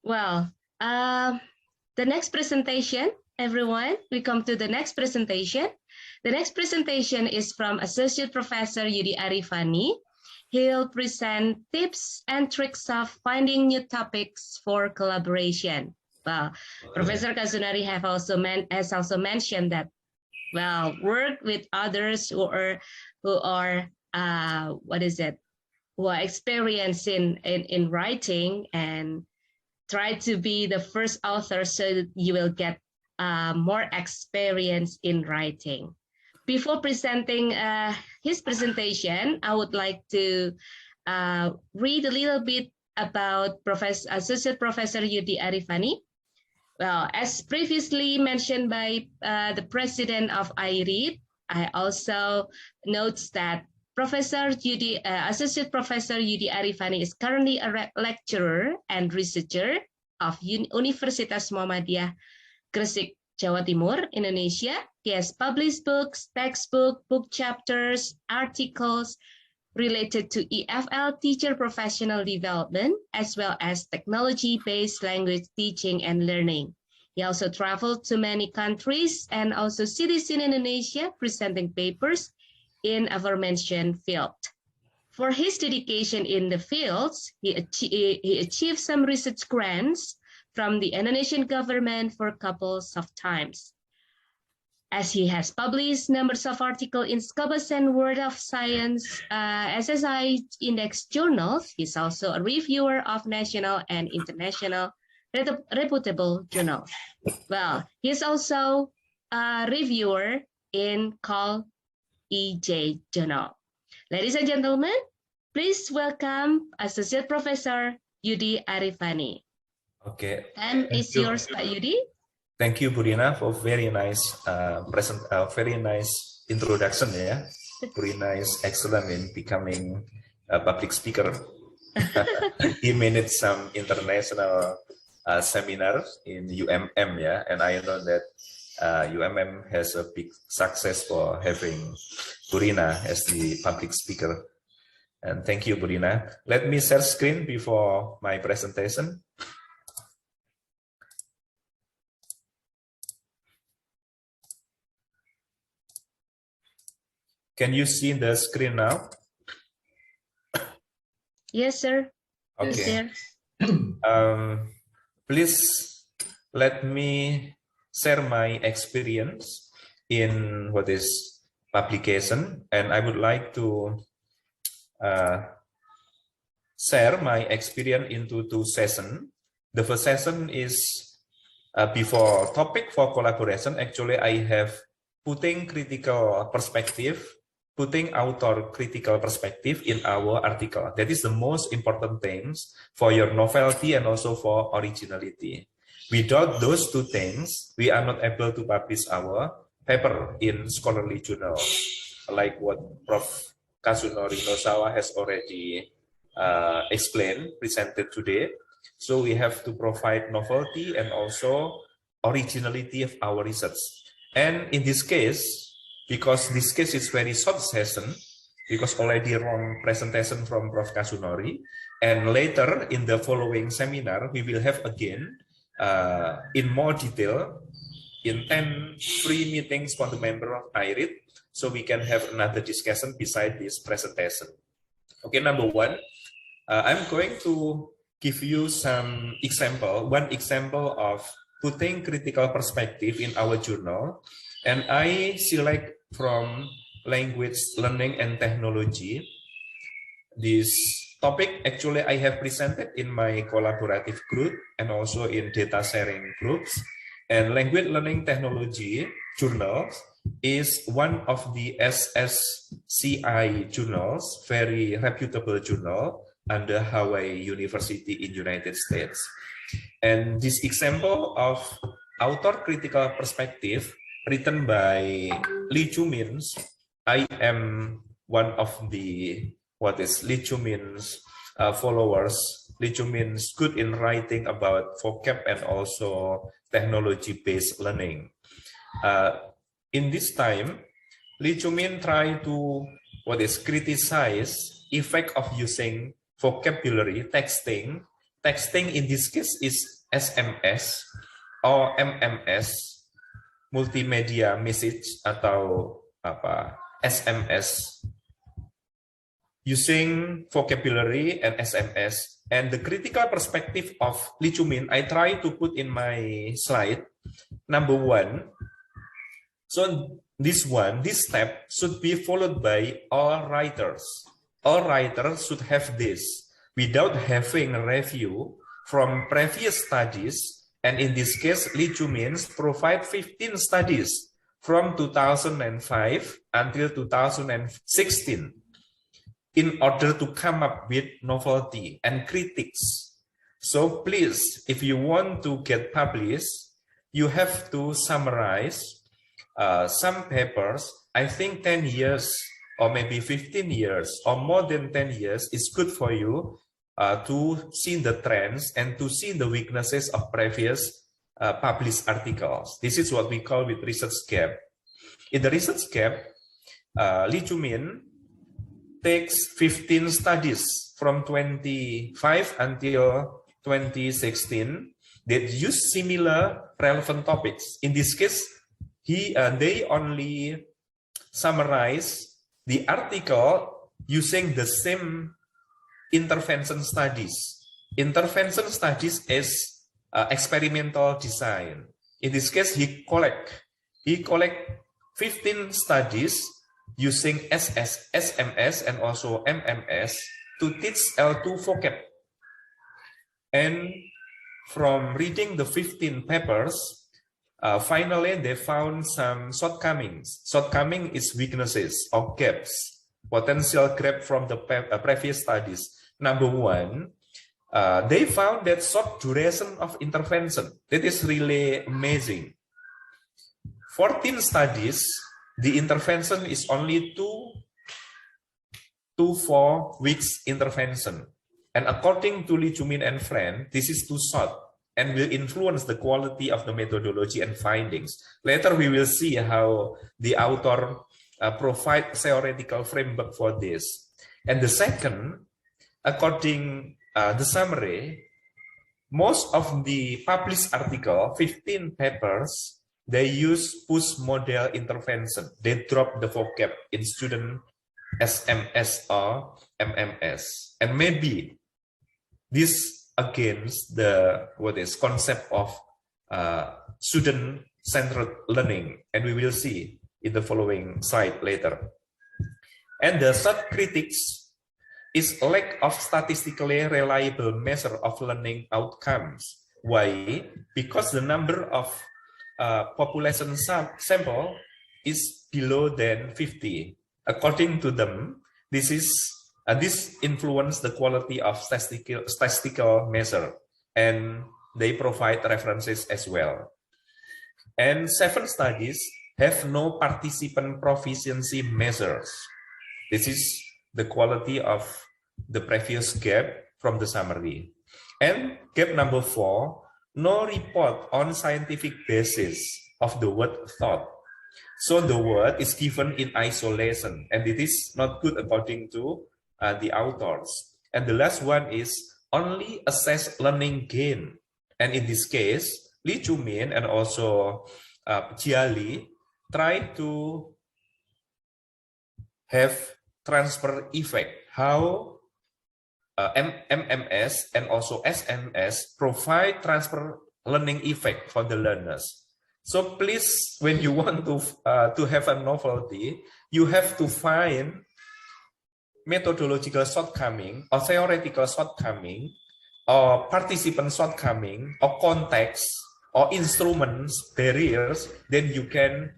Well, the next presentation, everyone, we come to the next presentation. The next presentation is from Associate Professor Yudhi Arifani. He'll present tips and tricks of finding new topics for collaboration. Well, Professor Kazunari has also mentioned that, well, work with others who are experienced in writing, and try to be the first author so that you will get more experience in writing. Before presenting his presentation, I would like to read a little bit about Associate Professor Yudhi Arifani. Well, as previously mentioned by the president of IREAD, I also notes that Associate Professor Yudhi Arifani is currently a lecturer and researcher of Universitas Muhammadiyah Gresik, Jawa Timur, Indonesia. He has published books, textbooks, book chapters, articles related to EFL teacher professional development, as well as technology-based language teaching and learning. He also traveled to many countries and also cities in Indonesia, presenting papers in aforementioned field. For his dedication in the fields, he achieved some research grants from the Indonesian government for a couple of times. As he has published numbers of articles in Scopus and World of Science, SSI Index journals, he's also a reviewer of national and international reputable journals. Well, he's also a reviewer in Call EJ Journal. Ladies and gentlemen, please welcome Associate Professor Yudhi Arifani. Okay. And it's yours, Pak Yudhi. Thank you, Burina, for very nice very nice introduction. Yeah, very nice, excellent in becoming a public speaker. He managed some international seminars in UMM, yeah, and I know that UMM has a big success for having Burina as the public speaker. And thank you, Burina. Let me share screen before my presentation. Can you see the screen now? Yes, sir. Okay. Please let me share my experience in what is publication, and I would like to share my experience into two sessions. The first session is before topic for collaboration. Actually, I have putting author critical perspective in our article. That is the most important things for your novelty and also for originality. Without those two things, we are not able to publish our paper in scholarly journal, like what Prof. Kazunori Nosawa has already presented today. So we have to provide novelty and also originality of our research. And in this case, because this case is very short session, because already wrong presentation from Prof. Kazunori, and later in the following seminar, we will have again in more detail in 10 free meetings for the member of IREAD, so we can have another discussion beside this presentation. Okay, number one, I'm going to give you some example, one example of putting critical perspective in our journal, and I select from language learning and technology. This topic actually I have presented in my collaborative group and also in data sharing groups. And language learning technology journals is one of the SSCI journals, very reputable journal under Hawaii University in United States. And this example of author critical perspective written by Lee Chu-min's, I am one of the Lee Chu-min's followers. Lee Chu-min's good in writing about vocab and also technology-based learning. In this time, Lee Chu-min tried to criticize effect of using vocabulary texting texting in this case is SMS or MMS, multimedia message atau apa SMS, using vocabulary and SMS. And the critical perspective of Lee Chu-min, I try to put in my slide. Number one, so this step should be followed by all writers. All writers should have this without having a review from previous studies. And in this case, Lee Chu-min provide 15 studies from 2005 until 2016 in order to come up with novelty and critics. So please, if you want to get published, you have to summarize some papers. I think 10 years or maybe 15 years or more than 10 years is good for you to see the trends and to see the weaknesses of previous published articles. This is what we call with research gap. In the research gap, Lee Chu-min takes 15 studies from 25 until 2016 that use similar relevant topics. In this case, they only summarize the article using the same intervention studies. Intervention studies is experimental design. In this case, he collect 15 studies using SMS and also MMS to teach L2 vocab. And from reading the 15 papers, finally they found some shortcomings. Shortcoming is weaknesses or gaps, potential gap from the previous studies. Number one, they found that short duration of intervention. That is really amazing. 14 studies, the intervention is only 2 to 4 weeks intervention. And according to Lee Chu-min and friend, this is too short and will influence the quality of the methodology and findings. Later, we will see how the author provide theoretical framework for this. And the second, according the summary, most of the published article, 15 papers, they use push model intervention. They drop the vocab in student SMS or MMS. And maybe this against the concept of student-centered learning, and we will see in the following slide later. And the third critics is lack of statistically reliable measure of learning outcomes. Why? Because the number of population sample is below than 50. According to them, this influence the quality of statistical measure, and they provide references as well. And 7 studies have no participant proficiency measures. This is the quality of the previous gap from the summary. And gap number 4, no report on scientific basis of the word thought. So the word is given in isolation, and it is not good according to the authors. And the last one is only assess learning gain. And in this case, Lee Chu-min and also Jia Lee try to have transfer effect, how MMS and also SMS provide transfer learning effect for the learners. So please, when you want to have a novelty, you have to find methodological shortcoming or theoretical shortcoming or participant shortcoming or context or instruments, barriers, then you can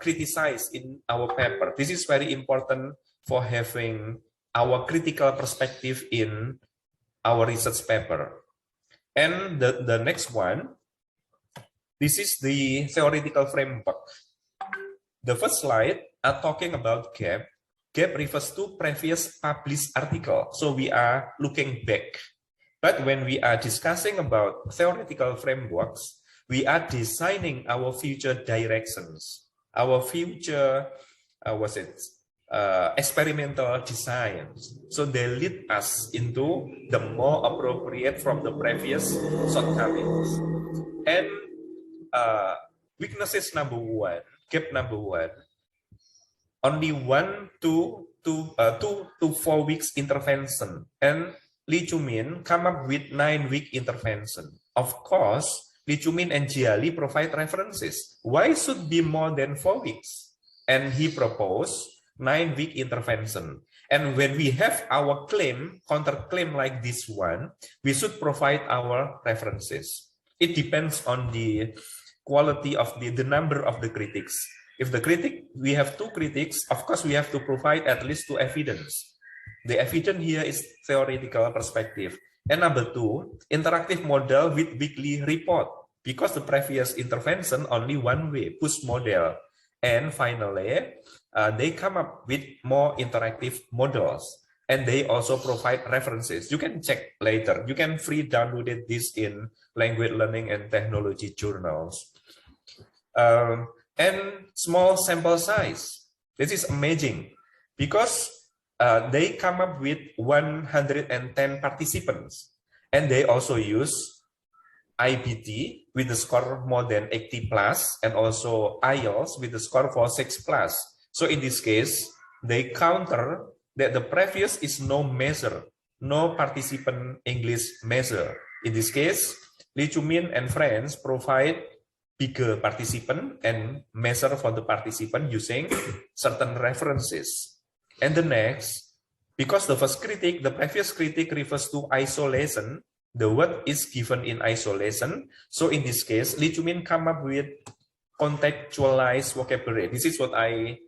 criticize in our paper. This is very important for having our critical perspective in our research paper. And the next one, this is the theoretical framework. The first slide are talking about gap. Gap refers to previous published article. So we are looking back. But when we are discussing about theoretical frameworks, we are designing our future directions, our future experimental designs. So they lead us into the more appropriate from the previous shortcomings. And weaknesses number one, gap number one, only 2 to 4 weeks intervention, and Lee Chumin come up with 9-week intervention. Of course, Lee Chumin and Jiali provide references. Why should be more than 4 weeks? And he proposed 9-week intervention. And when we have our claim, counterclaim like this one, we should provide our references. It depends on the quality of the number of the critics. If the critic, we have 2 critics, of course, we have to provide at least 2 evidence. The evidence here is theoretical perspective. And number 2, interactive model with weekly report, because the previous intervention only one way, push model. And finally, they come up with more interactive models, and they also provide references. You can check later. You can free download this in language learning and technology journals. And small sample size. This is amazing because they come up with 110 participants, and they also use IBT with the score more than 80 plus, and also IELTS with the score for 6 plus. So in this case, they counter that the previous is no measure, no participant English measure. In this case, Lee Chumin and friends provide bigger participant and measure for the participant using certain references. And the next, because the first critic, the previous critic refers to isolation, the word is given in isolation. So in this case, Lee Chumin come up with contextualized vocabulary. This is what I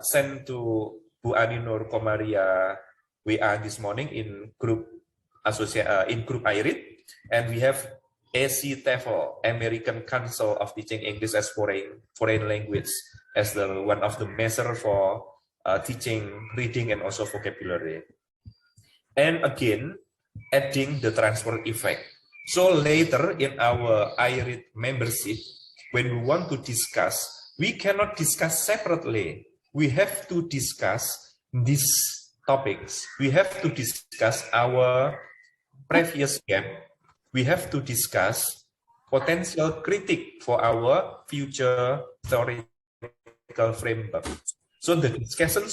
sent to Bu Aninur Komaria WA this morning in group IRID, and we have AC TEFL, American Council of Teaching English as foreign language, as the one of the measure for teaching reading and also vocabulary. And again, adding the transfer effect. So later in our IRID membership, when we want to discuss, we cannot discuss separately. We have to discuss these topics. We have to discuss our previous gap. We have to discuss potential critique for our future theoretical framework. So the discussion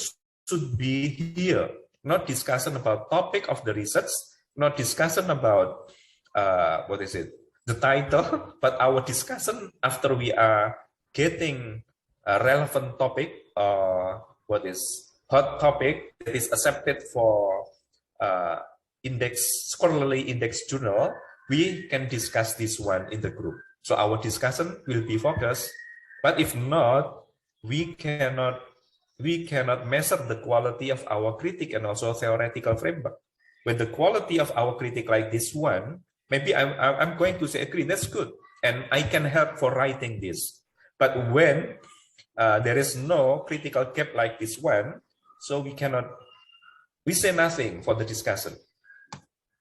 should be here, not discussion about topic of the research, not discussion about the title, but our discussion after we are getting a relevant topic, hot topic that is accepted for scholarly index journal, we can discuss this one in the group. So our discussion will be focused, but if not, we cannot measure the quality of our critique and also theoretical framework. When the quality of our critique like this one, maybe I'm going to say, agree, that's good, and I can help for writing this. But when there is no critical gap like this one, so we say nothing for the discussion.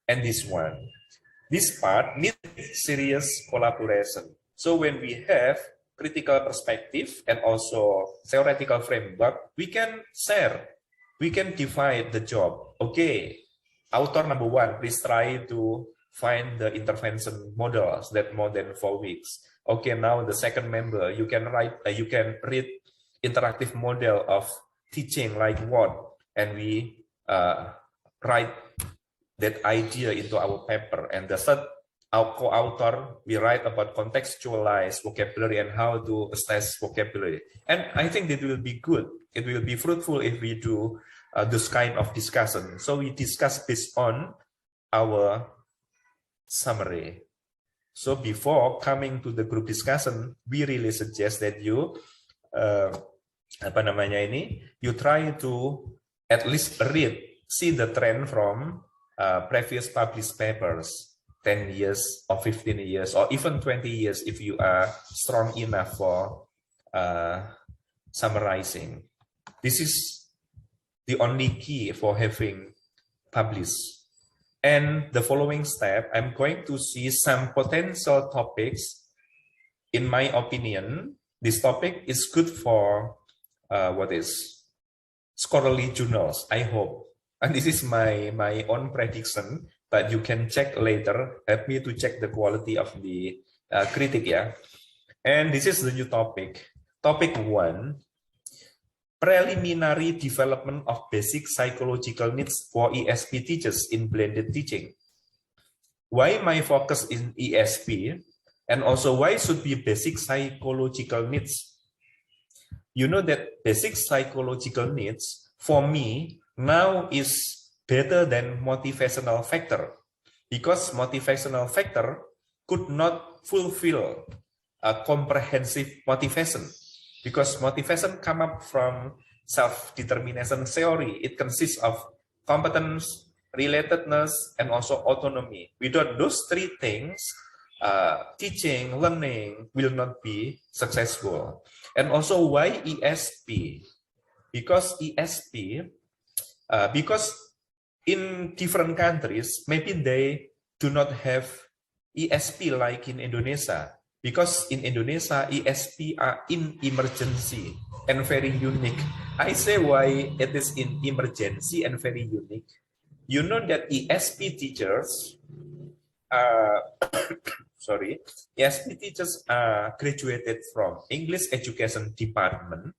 And this part needs serious collaboration. So when we have critical perspective and also theoretical framework, we can share, we can divide the job. Okay, author number 1, please try to find the intervention models that more than 4 weeks. Okay, now the second member, you can read interactive model of teaching like what, and we write that idea into our paper. And the third, our co-author, we write about contextualized vocabulary and how to assess vocabulary. And I think that will be good. It will be fruitful if we do this kind of discussion. So we discuss based on our summary. So before coming to the group discussion, we really suggest that you you try to at least see the trend from previous published papers, 10 years or 15 years or even 20 years if you are strong enough for summarizing. This is the only key for having published. And the following step, I'm going to see some potential topics. In my opinion, this topic is good for scholarly journals, I hope. And this is my own prediction, but you can check later. Help me to check the quality of the critic, yeah. And this is the new topic. Topic 1, preliminary development of basic psychological needs for ESP teachers in blended teaching. Why my focus in ESP, and also why should be basic psychological needs? You know that basic psychological needs for me now is better than motivational factor, because motivational factor could not fulfill a comprehensive motivation, because motivation come up from self-determination theory. It consists of competence, relatedness, and also autonomy. Without those three things, teaching, learning will not be successful. And also why ESP? Because ESP, because in different countries, maybe they do not have ESP like in Indonesia. Because in Indonesia, ESP are in emergency and very unique. I say why it is in emergency and very unique. You know that ESP teachers ESP teachers are graduated from English education department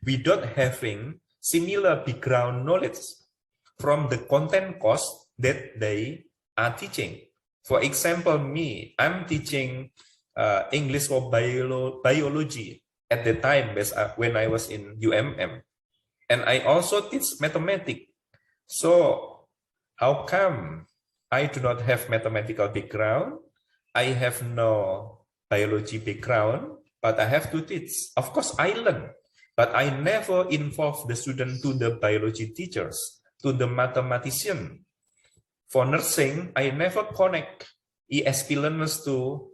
without having similar background knowledge from the content course that they are teaching. For example, me, I'm teaching English or biology at the time when I was in UMM. And I also teach mathematics. So how come I do not have mathematical background? I have no biology background, but I have to teach. Of course, I learn, but I never involve the student to the biology teachers, to the mathematician. For nursing, I never connect ESP learners to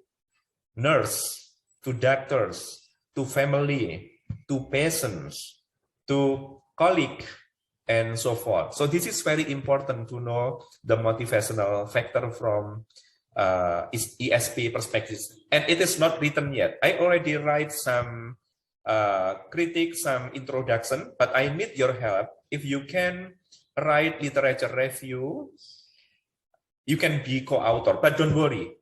nurse, to doctors, to family, to patients, to colleague, and so forth. So this is very important to know the motivational factor from ESP perspective. And it is not written yet. I already write some critiques, some introduction, but I need your help. If you can write literature review, you can be co-author, but don't worry.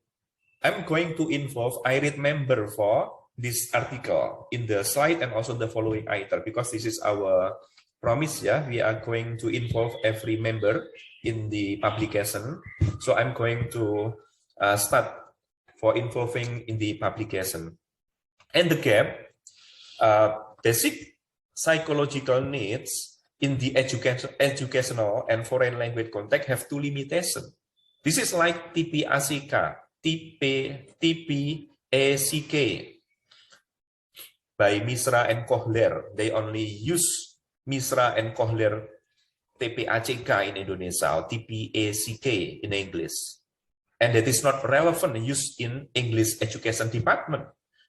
I'm going to involve IRID member for this article in the slide and also the following item, because this is our promise. Yeah, we are going to involve every member in the publication. So I'm going to start for involving in the publication. And the gap, basic psychological needs in the educational and foreign language context have two limitations. This is like TPACK by Misra and Kohler. They only use Misra and Kohler TPACK in Indonesia, or TPACK in English. And that is not relevant used in English education department,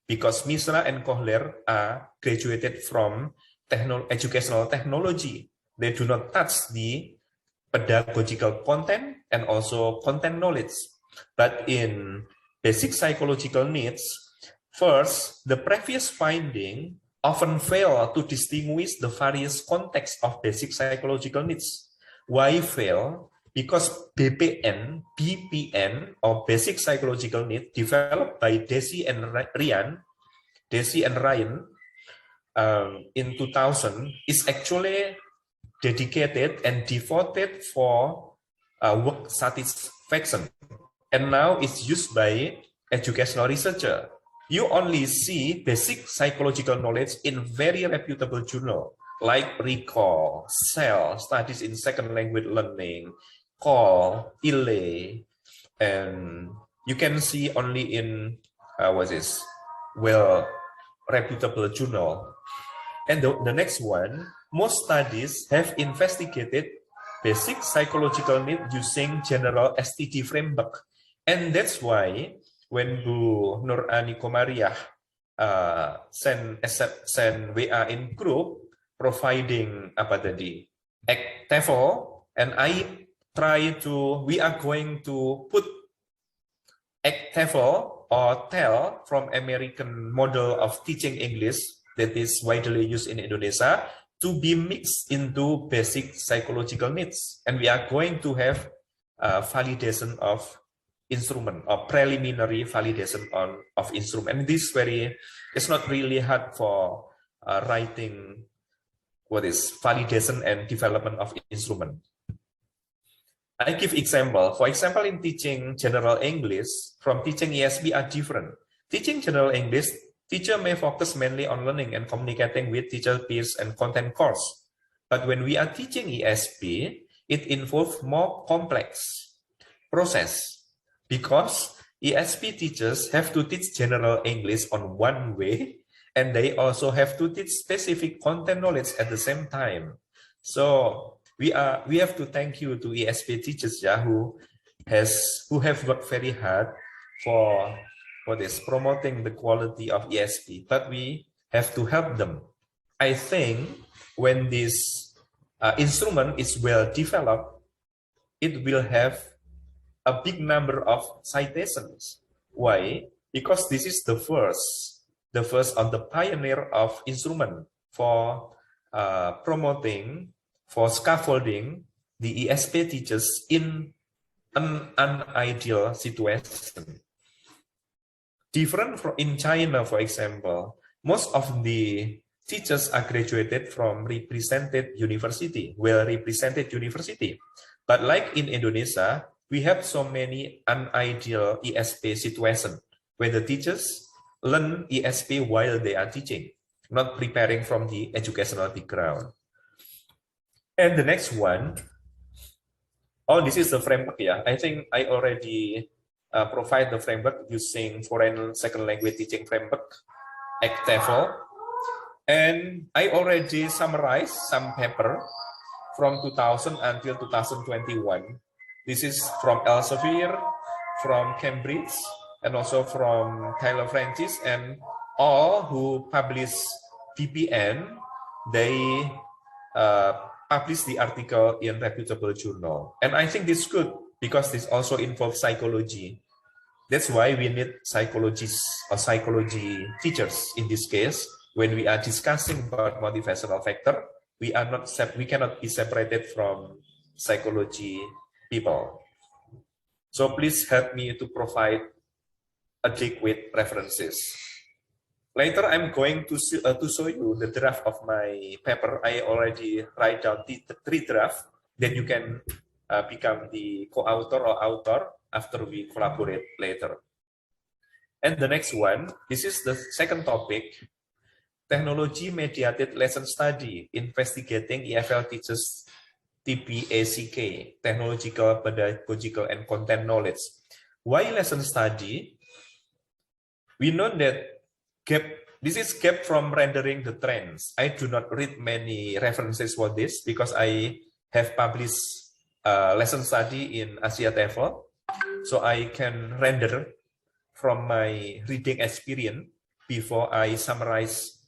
because Misra and Kohler are graduated from educational technology. They do not touch the pedagogical content and also content knowledge. But in basic psychological needs, first, the previous finding often fail to distinguish the various contexts of basic psychological needs. Why fail? Because BPN, or basic psychological need, developed by Desi and Ryan in 2000, is actually dedicated and devoted for work satisfaction. And now it's used by educational researcher. You only see basic psychological knowledge in very reputable journal like Recall, Cell, Studies in Second Language Learning, Call, ILE, and you can see only in reputable journal. And the next one, most studies have investigated basic psychological need using general STD framework. And that's why when Bu Nurani Komariah send WA in group providing TEFL, and we are going to put TEFL or TEL from American model of teaching English that is widely used in Indonesia to be mixed into basic psychological needs. And we are going to have validation of instrument or preliminary validation of instrument. And it's not really hard for writing what is validation and development of instrument. I give example. For example, in teaching general English from teaching ESP are different. Teaching general English, teacher may focus mainly on learning and communicating with teacher peers and content course. But when we are teaching ESP, it involves more complex process because ESP teachers have to teach general English on one way, and they also have to teach specific content knowledge at the same time. So we have to thank you to ESP teachers, who have worked very hard for this promoting the quality of ESP, but we have to help them. I think when this instrument is well developed, it will have a big number of citations. Why? Because this is the first on the pioneer of instrument for promoting, for scaffolding the ESP teachers in an ideal situation. Different from in China, for example, most of the teachers are graduated from well-represented university. But like in Indonesia, we have so many unideal ESP situations where the teachers learn ESP while they are teaching, not preparing from the educational background. And the next one, this is the framework. I think I already provide the framework using foreign second language teaching framework, TEFL. And I already summarized some paper from 2000 until 2021. This is from Elsevier, from Cambridge, and also from Taylor Francis, and all who publish BPN, they publish the article in reputable journal. And I think this is good because this also involves psychology. That's why we need psychologists or psychology teachers in this case. When we are discussing about motivational factor, we cannot be separated from psychology people. So please help me to provide adequate references. Later, I'm going to show you the draft of my paper. I already write down the 3 drafts. Then you can become the co-author or author after we collaborate later. And the next one, this is the second topic, technology-mediated lesson study, investigating EFL teachers TPACK, technological, pedagogical, and content knowledge. Why lesson study? We know that this is gap from rendering the trends. I do not read many references for this because I have published lesson study in Asia TEFL. So I can render from my reading experience before I summarize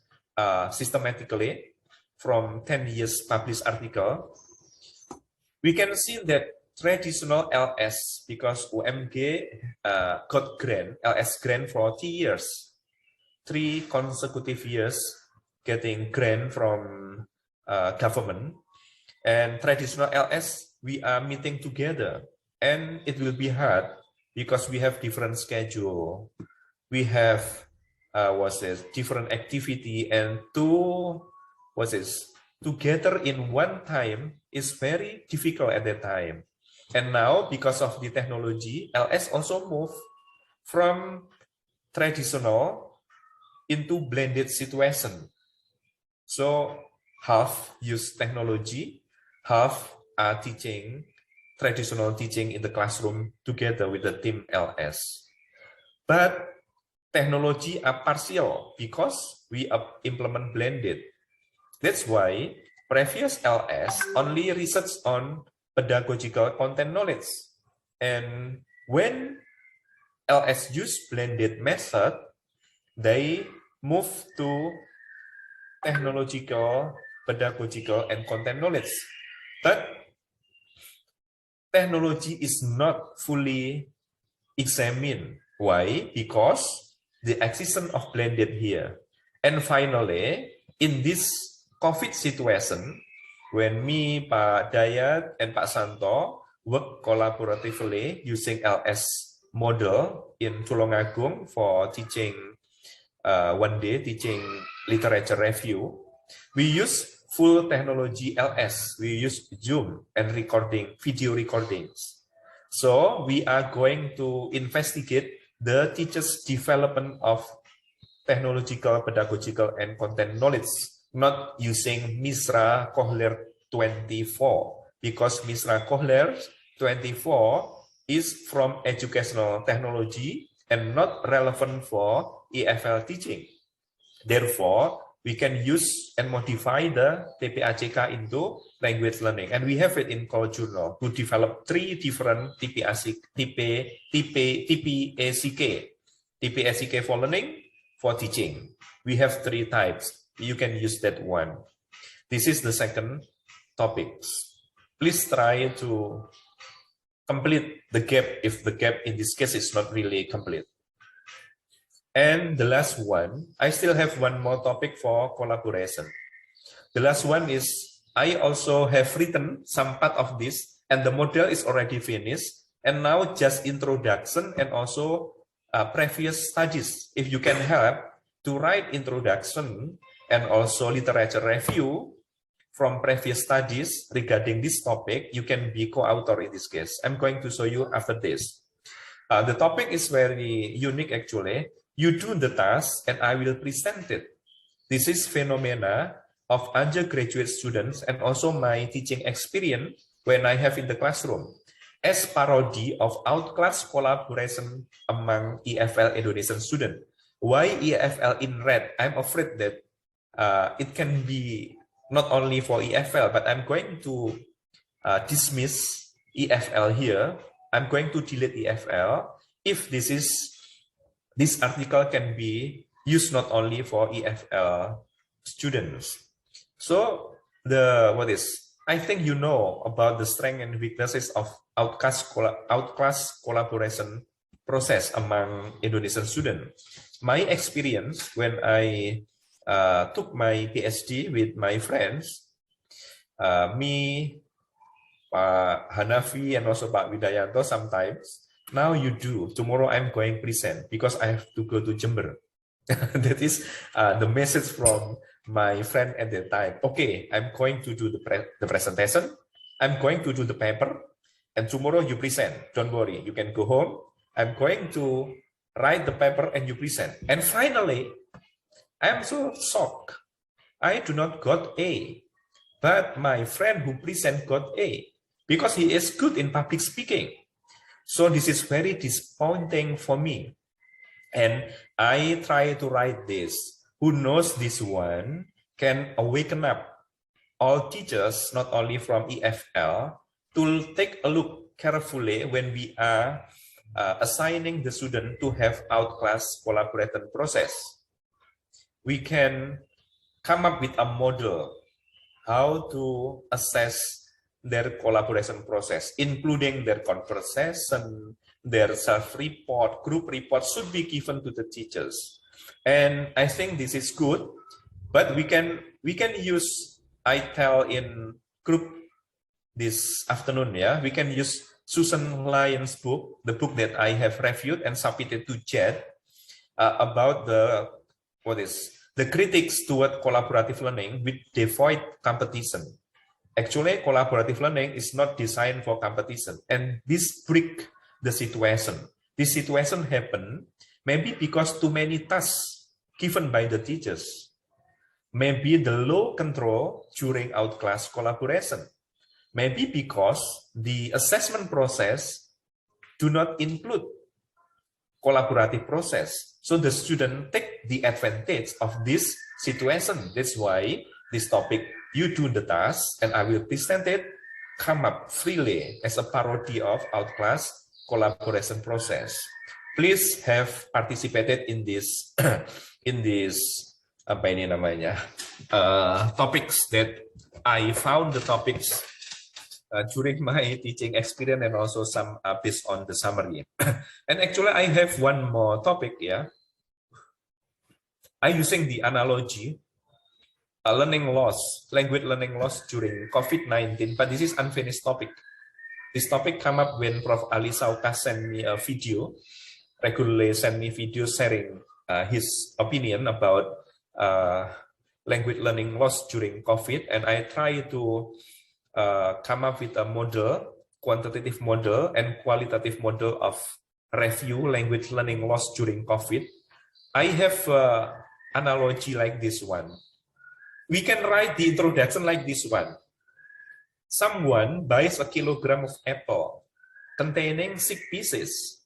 systematically from 10 years published article. We can see that traditional LS, because UMG got grant, LS grant for 3 years, 3 consecutive years getting grant from government. And traditional LS, we are meeting together. And it will be hard because we have different schedule. We have different activity, and together in one time is very difficult at that time. And now, because of the technology, LS also moved from traditional into blended situation. So half use technology, half are teaching traditional teaching in the classroom together with the team LS. But technology are partial because we implement blended. That's why previous LS only research on pedagogical content knowledge. And when LS use blended method, they move to technological, pedagogical, and content knowledge. But technology is not fully examined. Why? Because the existence of blended here. And finally, in this COVID situation, when me, Pak Dayat, and Pak Santo work collaboratively using LS model in Tulungagung for teaching one day, teaching literature review, we use full technology LS. We use Zoom and recording, video recordings. So we are going to investigate the teachers' development of technological, pedagogical, and content knowledge, not using Misra Kohler 24, because Misra Kohler 24 is from educational technology and not relevant for EFL teaching. Therefore, we can use and modify the TPACK into language learning. And we have it in Core Journal to develop 3 different TPACK for learning, for teaching. We have 3 types. You can use that one. This is the second topics. Please try to complete the gap if the gap in this case is not really complete. And the last one, I still have one more topic for collaboration. The last one is I also have written some part of this, and the model is already finished. And now just introduction and also previous studies. If you can help to write introduction and also literature review from previous studies regarding this topic, you can be co-author in this case. I'm going to show you after this. The topic is very unique actually. You do the task and I will present it. This is phenomena of undergraduate students and also my teaching experience when I have in the classroom as parody of outclass collaboration among EFL Indonesian students. Why EFL in red? I'm afraid that it can be not only for EFL, but I'm going to dismiss EFL here. I'm going to delete EFL if this article can be used not only for EFL students. So I think you know about the strengths and weaknesses of outclass collaboration process among Indonesian students. My experience when I took my PhD with my friends, me, Pak Hanafi, and also Pak Widayanto sometimes. Now you do. Tomorrow I'm going present because I have to go to Jember. That is the message from my friend at that time. Okay, I'm going to do the presentation. I'm going to do the paper. And tomorrow you present. Don't worry, you can go home. I'm going to write the paper and you present. And finally, I'm so shocked. I do not got A. But my friend who present got A. Because he is good in public speaking. So this is very disappointing for me. And I try to write this. Who knows this one can awaken up all teachers, not only from EFL, to take a look carefully when we are assigning the student to have outclass collaboration process. We can come up with a model how to assess their collaboration process, including their conversation, their self-report, group report should be given to the teachers. And I think this is good, but we can use, I tell in group this afternoon, yeah, we can use Susan Lyon's book, the book that I have reviewed and submitted to Jet about the critics toward collaborative learning with devoid competition. Actually, collaborative learning is not designed for competition, and this break the situation. This situation happened maybe because too many tasks given by the teachers, maybe the low control during outclass collaboration, maybe because the assessment process do not include collaborative process. So the student take the advantage of this situation. That's why this topic, you do the task and I will present it, come up freely as a parody of outclass collaboration process. Please have participated in this apa ini namanya topics that I found the topics during my teaching experience and also some based on the summary. And actually I have one more topic, yeah. I using the analogy learning loss, language learning loss during COVID-19, but this is unfinished topic. This topic come up when Prof. Ali Sauka sent me a video, regularly send me video sharing his opinion about language learning loss during COVID, and I try to come up with a model, quantitative model and qualitative model of review language learning loss during COVID. I have analogy like this one. We can write the introduction like this one. Someone buys a kilogram of apple containing 6 pieces.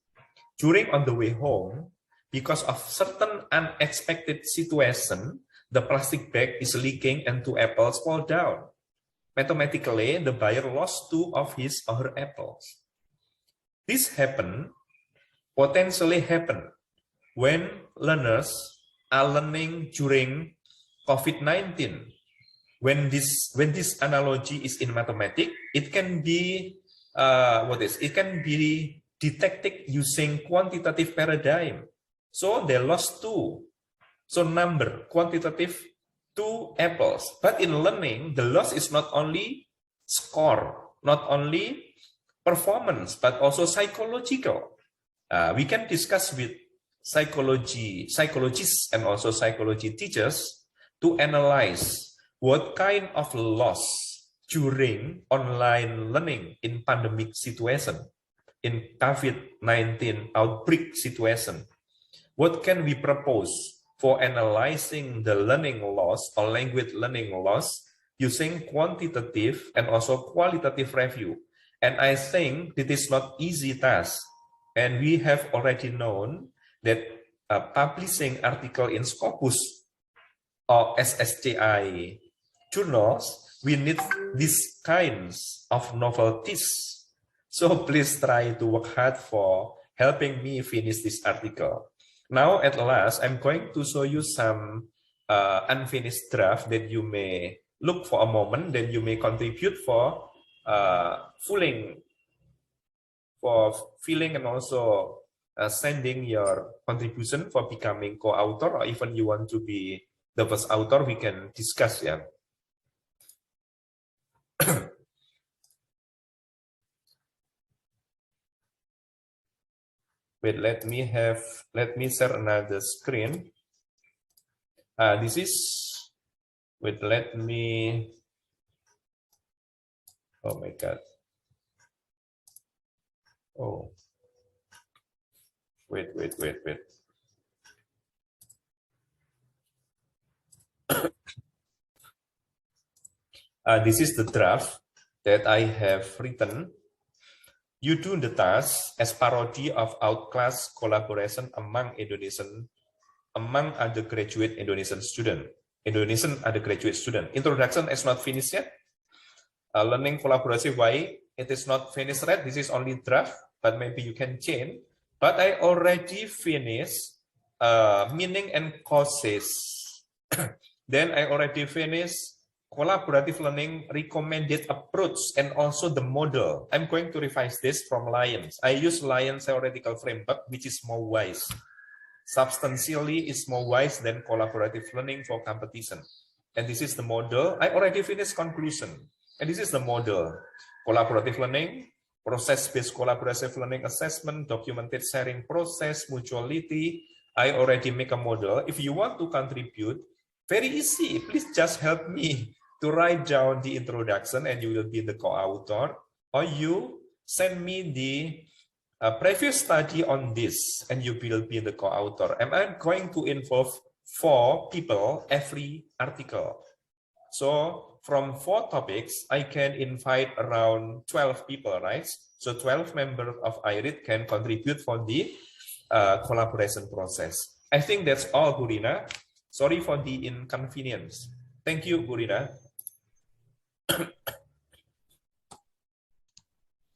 During on the way home, because of certain unexpected situation, the plastic bag is leaking and 2 apples fall down. Mathematically, the buyer lost 2 of his or her apples. This potentially happen when learners are learning during COVID-19. When this analogy is in mathematics, it can be it can be detected using quantitative paradigm. So they lost 2. So number quantitative 2 apples. But in learning, the loss is not only score, not only performance, but also psychological. We can discuss with psychologists and also psychology teachers to analyze what kind of loss during online learning in pandemic situation, in COVID-19 outbreak situation. What can we propose for analyzing the learning loss or language learning loss using quantitative and also qualitative review? And I think it is not easy task. And we have already known that publishing article in Scopus or SSCI journals, we need these kinds of novelties. So please try to work hard for helping me finish this article. Now, at last, I'm going to show you some unfinished draft that you may look for a moment, then you may contribute for filling and also sending your contribution for becoming co-author, or even you want to be the first author, we can discuss. Yeah. Wait, let me share another screen. This is, wait, let me, oh my God. Oh, wait. This is the draft that I have written. You do the task as parody of outclass collaboration among other graduate Indonesian student. Introduction is not finished yet. Learning Kolaborasi, why it is not finished yet? This is only draft, but maybe you can change. But I already finished meaning and causes. Then I already finished collaborative learning recommended approach and also the model. I'm going to revise this from Lions. I use Lions theoretical framework, which is more wise. Substantially is more wise than collaborative learning for competition. And this is the model. I already finished conclusion. And this is the model. Collaborative learning, process-based collaborative learning assessment, documented sharing process, mutuality. I already make a model. If you want to contribute, very easy. Please just help me to write down the introduction and you will be the co-author, or you send me the previous study on this and you will be the co-author. And I'm going to involve 4 people every article. So from 4 topics, I can invite around 12 people, right? So 12 members of IRID can contribute for the collaboration process. I think that's all, Gurina. Sorry for the inconvenience. Thank you, Gurina.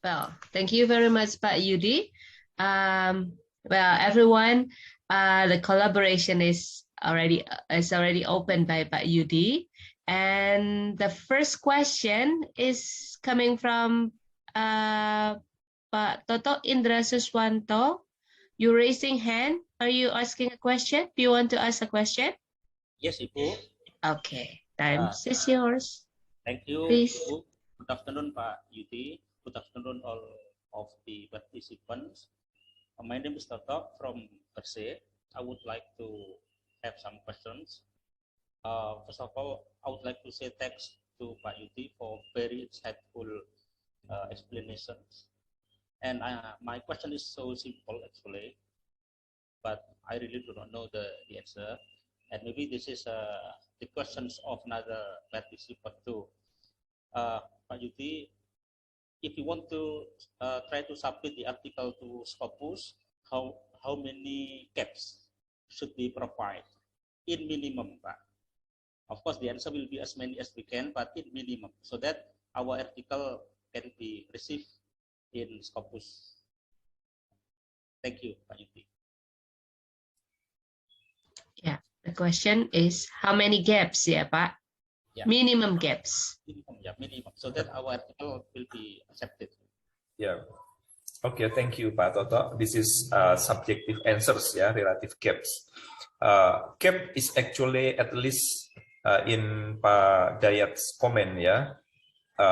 Well, thank you very much, Pak Yudhi. Well, everyone, the collaboration is already opened by Pak Yudhi, and the first question is coming from Pak Toto Indra Suswanto. You raising hand? Are you asking a question? Do you want to ask a question? Yes, Ibu. Okay, time is yours. Thank you. Please. Good afternoon, Pak Yudhi. Good afternoon, all of the participants. My name is Toto from Persib. I would like to have some questions. First of all, I would like to say thanks to Pak Yudhi for very insightful explanations. And my question is so simple, actually, but I really do not know the answer. And maybe this is the questions of another participant too. Pak Yudhi, if you want to try to submit the article to Scopus, how many caps should be provided in minimum, Pak? Of course, the answer will be as many as we can, but in minimum, so that our article can be received in Scopus. Thank you, Pak Yudhi. Yeah, the question is how many gaps, ya Pak? Yeah. Minimum gaps. Minimum, so that our article will be accepted. Yeah. Okay, thank you, Pak Toto. This is subjective answers, ya, relative gaps. Gap is actually at least in Pak Dayat's comment, ya,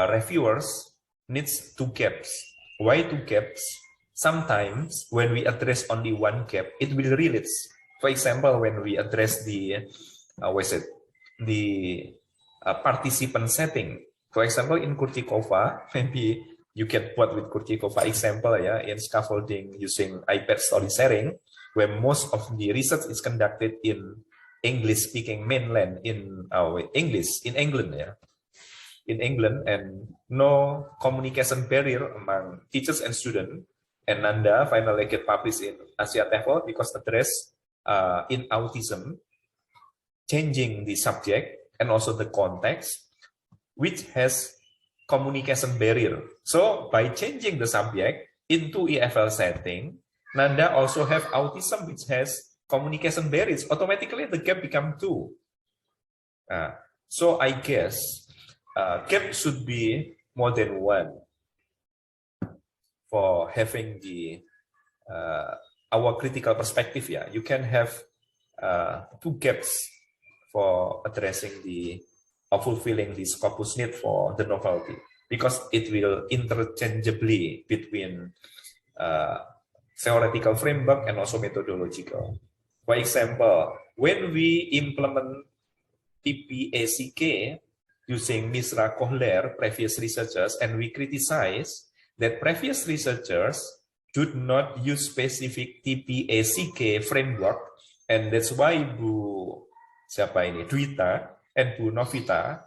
reviewers needs 2 gaps. Why 2 gaps? Sometimes when we address only 1 gap, it will relate. For example, when we address the participant setting. For example, in Kurtikova, maybe you can put with Kurtikova example, yeah, in scaffolding using iPad story sharing, where most of the research is conducted in English-speaking mainland in England, yeah, in England, and no communication barrier among teachers and students. And Nanda finally get published in Asia TOEFL because address in autism, changing the subject and also the context, which has communication barrier. So by changing the subject into EFL setting, Nanda also have autism, which has communication barriers. Automatically, the gap become 2. So I guess gap should be more than 1 for having the our critical perspective. Yeah, you can have 2 gaps for addressing the or fulfilling the Scopus need for the novelty, because it will interchangeably between theoretical framework and also methodological. For example, when we implement TPACK using Misra Kohler, previous researchers, and we criticize that previous researchers do not use specific TPACK framework, and that's why Dwita and Bu Novita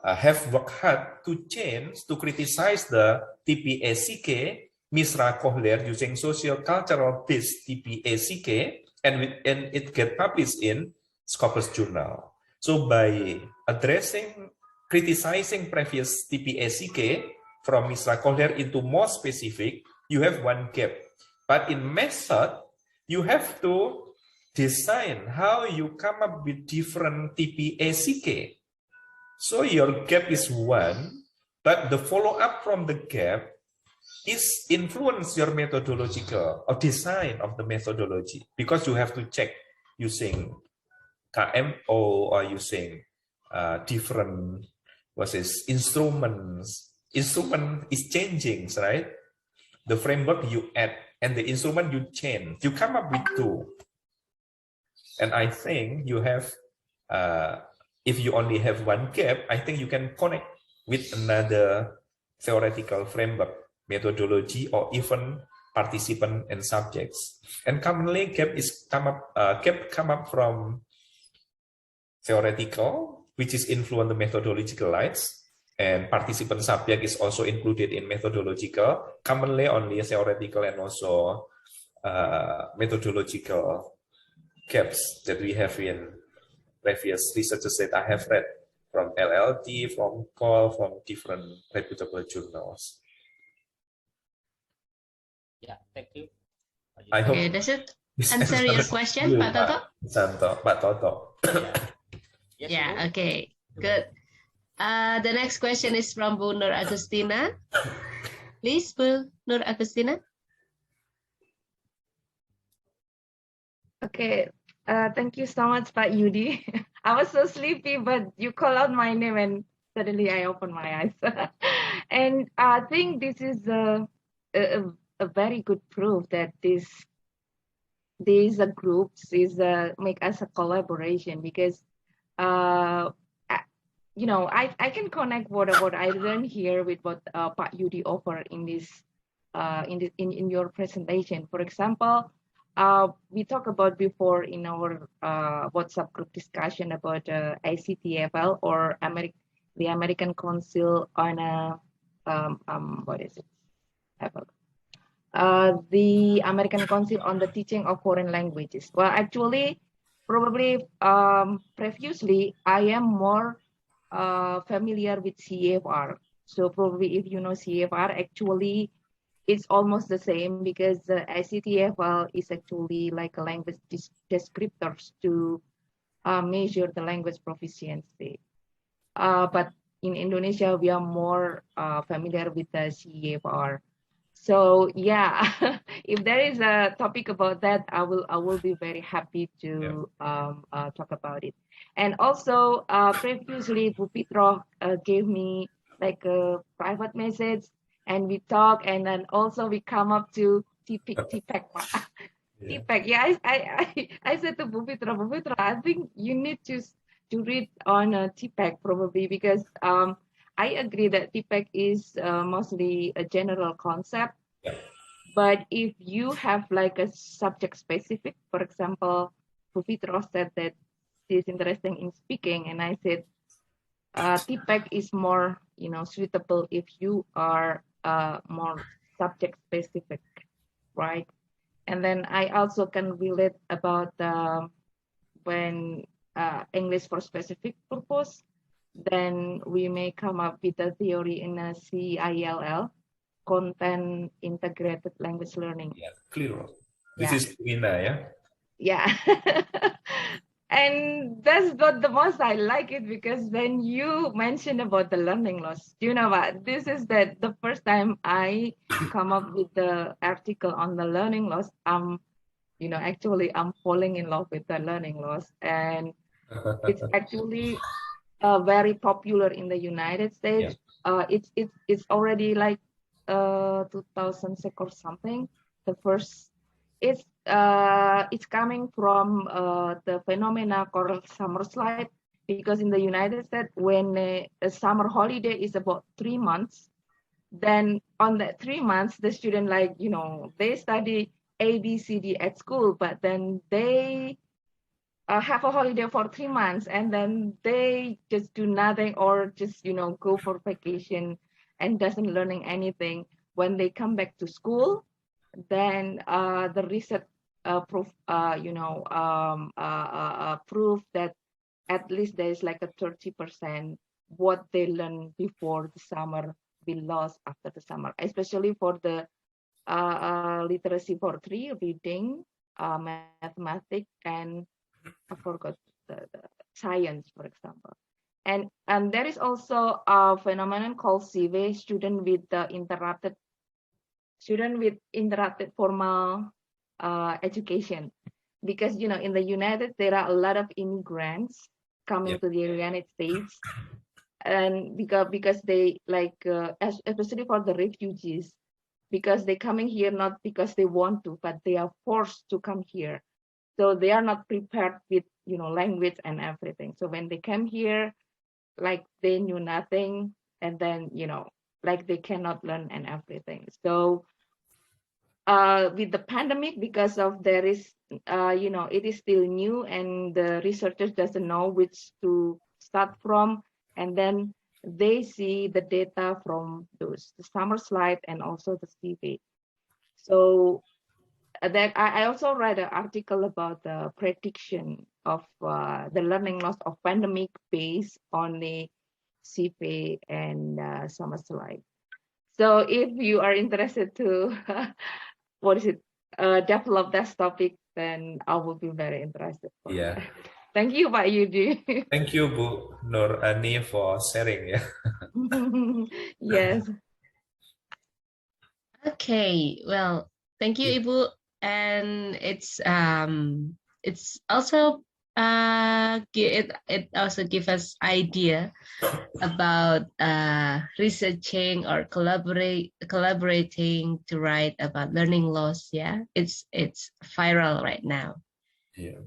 have worked hard to criticize the TPACK, Misra Kohler using social cultural based TPACK, and it get published in Scopus Journal. So by criticizing previous TPACK from Misra Kohler into more specific, you have 1 gap. But in method, you have to design how you come up with different TPACK. So your gap is 1, but the follow-up from the gap is influence your methodological or design of the methodology, because you have to check using KMO or using different instruments. Instrument is changing, right? The framework you add and the instrument you change. You come up with 2. And I think you have, if you only have 1 gap, I think you can connect with another theoretical framework, methodology, or even participant and subjects. And commonly, gap come up from theoretical, which is influence the methodological lines, and participant subject is also included in methodological, commonly only theoretical and also methodological gaps that we have in previous researches that I have read from LLT, from COL, from different reputable journals. Yeah, thank you. I hope. Okay, does it answer your question, Pak Toto? Pak Toto. Yes, Yeah, okay, good. The next question is from Bu Nur Agustina. Please, Bu Nur Agustina. Okay, thank you so much, Pak Yudhi. I was so sleepy, but you call out my name and suddenly I opened my eyes. And I think this is a, a very good proof that these groups is make us a collaboration, because uh, I can connect what I learned here with what Pak Yudi offer in this in your presentation. For example, we talked about before in our WhatsApp group discussion about ICTFL, or the American Council on what is it? The American Council on the Teaching of Foreign Languages. Well, actually, probably previously I am more familiar with CFR. So probably if you know CFR, actually it's almost the same, because the ICTFL is actually like a language descriptors to measure the language proficiency. But in Indonesia, we are more familiar with the CFR. So yeah, if there is a topic about that, I will be very happy to talk about it. And also, previously, Bupitro gave me like a private message, and we talk, and then also we come up to TPEC. TPEC. Yeah, I said to Bupitro, I think you need to read on TPEC probably, because I agree that TPEC is mostly a general concept. Yeah. But if you have like a subject specific, for example, Bupitro said that she's interested in speaking, and I said TPEC is more suitable if you are more subject specific, right? And then I also can relate about when English for specific purpose, then we may come up with a theory in a CILL, content integrated language learning. Yeah, clear. This is Ina, yeah? Yeah. And that's what the most I like it, because when you mentioned about the learning loss, you know what, this is the first time I come up with the article on the learning loss. Actually I'm falling in love with the learning loss, and it's actually very popular in the United States. Yeah. It's already like 2006 or something. The first, it's coming from the phenomena called summer slide, because in the United States, when a summer holiday is about 3 months, then on that 3 months, the student they study A, B, C, D at school, but then they have a holiday for 3 months, and then they just do nothing, or just go for vacation and doesn't learning anything. When they come back to school, then the research proof that at least there is like a 30% what they learn before the summer will lost after the summer, especially for the literacy for 3, reading, mathematics, and I forgot the science, for example. And there is also a phenomenon called CV, student with interrupted formal education, because in the United there are a lot of immigrants coming to the United States, and because they especially for the refugees, because they coming here not because they want to, but they are forced to come here. So they are not prepared with language and everything. So when they came here, like they knew nothing, and then like they cannot learn and everything. So with the pandemic, because of there is it is still new, and the researchers doesn't know which to start from, and then they see the data from the summer slide and also the CV. So that I also read an article about the prediction of the learning loss of pandemic based on the CV and summer slide. So if you are interested to develop that topic, then I will be very interested. Yeah. Thank you, Pak Yudi. Thank you, Bu Nur Ani, for sharing. Yeah. Yes. Okay. Well, thank you, Ibu. And it's also it also gives us idea about researching or collaborating to write about learning loss. Yeah, it's viral right now. Yeah.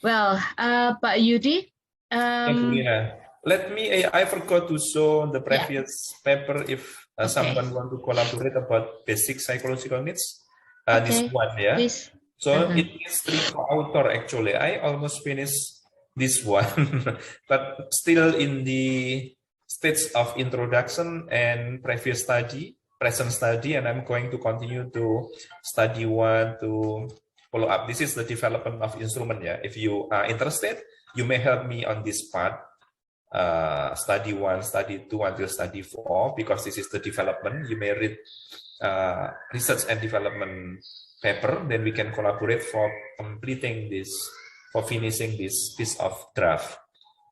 Well, Pak Yudhi, let me, I forgot to show the previous paper if Okay. someone want to collaborate about basic psychological needs. This Okay, one, yeah. please. So it needs 3 co-author actually. I almost finished this one, but still in the stage of introduction and previous study, present study, and I'm going to continue to study one to follow up. This is the development of instrument. Yeah, if you are interested, you may help me on this part. Study 1, study 2 until study 4, because this is the development. You may read research and development paper, then we can collaborate for completing this, for finishing this piece of draft.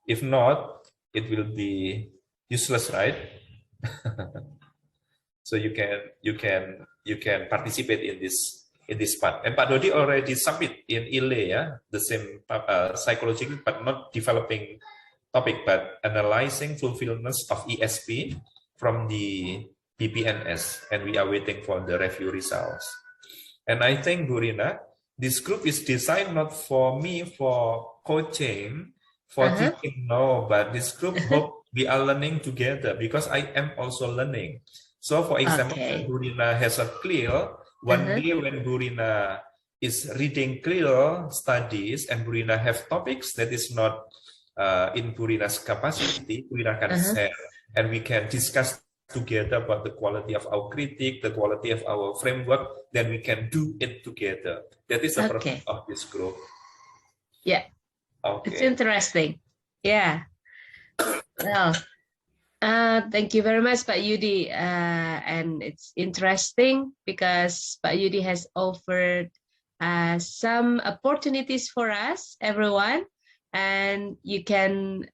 If not, it will be useless, right? So you can participate in this part. And Pak Dodi already submit in ILE, yeah, the same psychological, but not developing topic, but analyzing fulfillment of ESP from the BPNS, and we are waiting for the review results. And I think, Burina, this group is designed not for me for coaching, for teaching, no, but this group hope we are learning together, because I am also learning. So for example, Burina has a clear, one day when Burina is reading clear studies and Burina have topics that is not in Burina's capacity, Burina can share, and we can discuss together about the quality of our critique, the quality of our framework, then we can do it together. That is the purpose of this group. Yeah. Okay. It's interesting. Yeah. Well, thank you very much, Pak Yudhi. And it's interesting because Pak Yudhi has offered some opportunities for us, everyone, and you can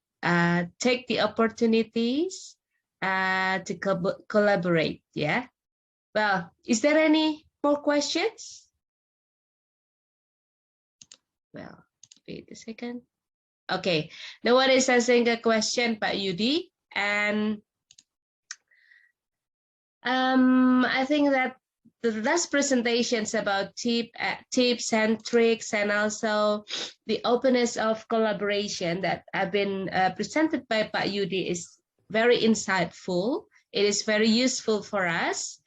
take the opportunities to collaborate. Yeah. Well, is there any more questions? Well, wait a second. Okay, no one is asking a question, Pak Yudhi, and I think that the last presentations about tips and tricks, and also the openness of collaboration that have been presented by Pak Yudhi is very insightful. It is very useful for us,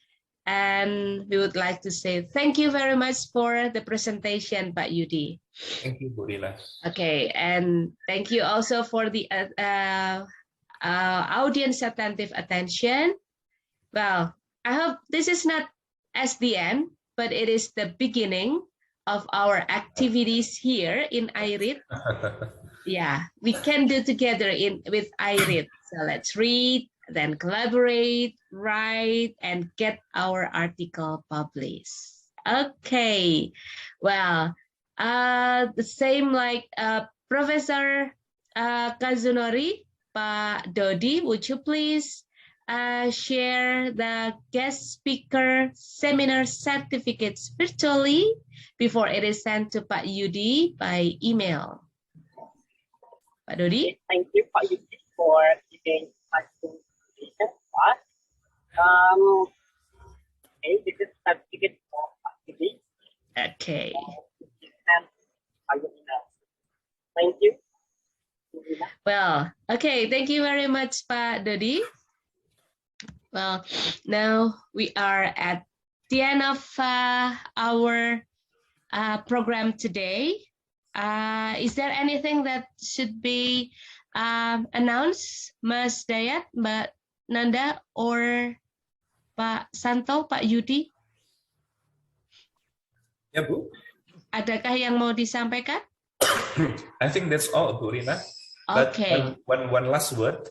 and we would like to say thank you very much for the presentation, Pak Yudhi. Thank you, Burina. Okay, and thank you also for the audience attentive attention. Well, I hope this is not as the end, but it is the beginning of our activities here in IRID. Yeah, we can do together with IRID. So let's read, then collaborate, write, and get our article published. Okay, well, the same like Professor Kazunori, Pak Dodi, would you please share the guest speaker seminar certificates virtually before it is sent to Pak Yudhi by email? Pak Dodi? Okay, thank you, Pak Yudhi, for giving us information to us. Okay, this is certificate for Pak Yudhi. Okay. Thank you. Well, okay, thank you very much, Pak Dodi. Well, now we are at the end of our program today. Is there anything that should be announced, Mas Dayat, Mbak Nanda, or Pak Santo, Pak Yudhi? Ya, Bu. Adakah yang mau disampaikan? I think that's all, Bu Rina. Okay. But one last word.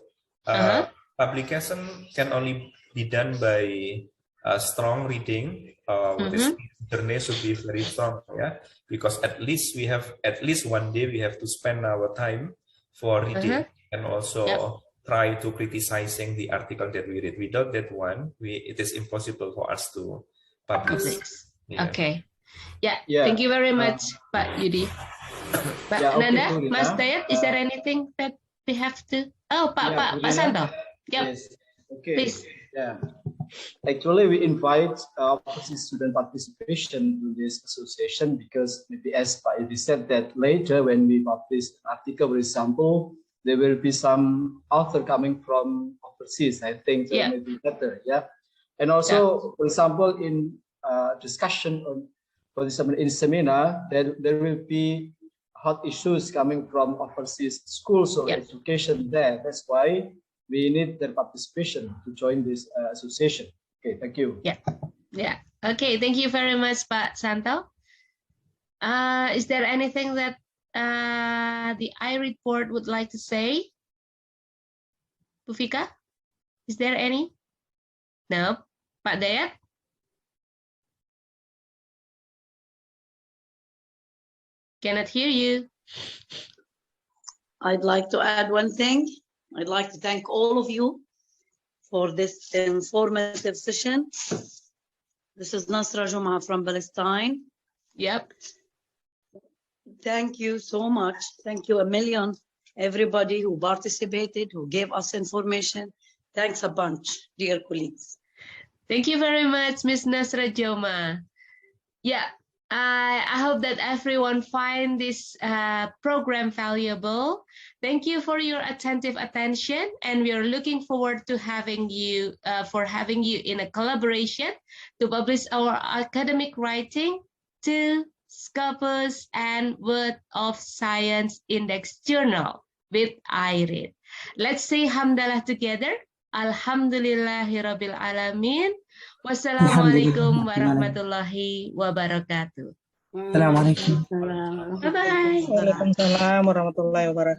Publication can only be done by strong reading. This journey should be very strong, yeah. Because at least we have one day we have to spend our time for reading and also try to criticizing the article that we read. Without that one, it is impossible for us to publish. Yeah. Okay. Yeah. Thank you very much, Pak Yudhi. Pak Yeah, okay, Nanda, Rina. Mas Dayat, is there anything that we have to? Oh, Pak Rina. Santo. Yep, Yes. Okay. please. Yeah. Actually, we invite student participation to this association because maybe as Pak Yudhi said that later when we publish an article, for example, there will be some author coming from overseas. I think so maybe better. Yeah. And also, for example, in discussion on, for example, in seminar, there will be hot issues coming from overseas schools or education there. That's why we need their participation to join this association. Okay, thank you. Yeah. Okay, thank you very much, Pak Santo. Is there anything that the I report would like to say? Bu Fika, is there any? No. Pak Dayat? Cannot hear you. I'd like to add one thing. I'd like to thank all of you for this informative session. This is Nasra Juma from Palestine. Yep. Thank you so much. Thank you a million, everybody who participated, who gave us information. Thanks a bunch, dear colleagues. Thank you very much, Ms. Nasra Joma. Yeah, I hope that everyone find this program valuable. Thank you for your attentive attention, and we are looking forward to having you in a collaboration to publish our academic writing to Scopus and Word of Science Index Journal with iRead. Let's say hamdalah together. Alhamdulillahirabbil alamin. Wassalamualaikum warahmatullahi wabarakatuh. Assalamualaikum. Bye bye. Waalaikumsalam warahmatullahi wabarakatuh.